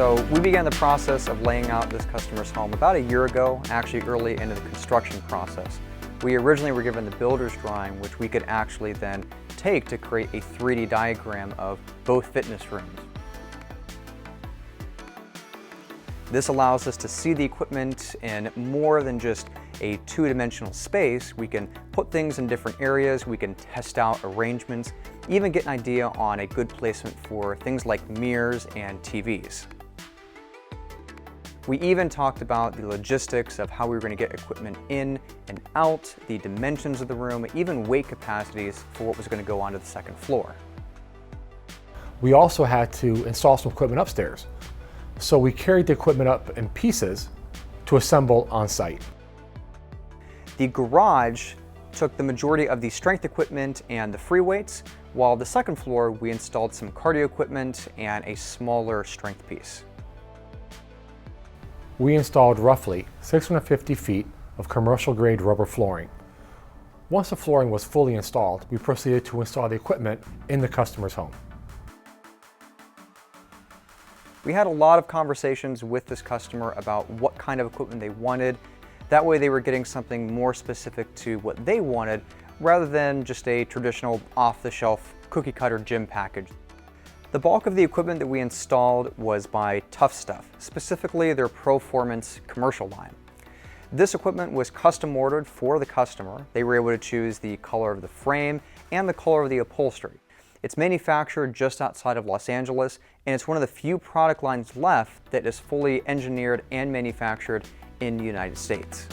So we began the process of laying out this customer's home about a year ago, actually early into the construction process. We originally were given the builder's drawing, which we could actually then take to create a 3D diagram of both fitness rooms. This allows us to see the equipment in more than just a two-dimensional space. We can put things in different areas, we can test out arrangements, even get an idea on a good placement for things like mirrors and TVs. We even talked about the logistics of how we were going to get equipment in and out, the dimensions of the room, even weight capacities for what was going to go onto the second floor. We also had to install some equipment upstairs. So we carried the equipment up in pieces to assemble on site. The garage took the majority of the strength equipment and the free weights, while the second floor we installed some cardio equipment and a smaller strength piece. We installed roughly 650 feet of commercial grade rubber flooring. Once the flooring was fully installed, we proceeded to install the equipment in the customer's home. We had a lot of conversations with this customer about what kind of equipment they wanted. That way they were getting something more specific to what they wanted rather than just a traditional off-the-shelf cookie cutter gym package. The bulk of the equipment that we installed was by Tough Stuff, specifically their Proformance commercial line. This equipment was custom ordered for the customer. They were able to choose the color of the frame and the color of the upholstery. It's manufactured just outside of Los Angeles, and it's one of the few product lines left that is fully engineered and manufactured in the United States.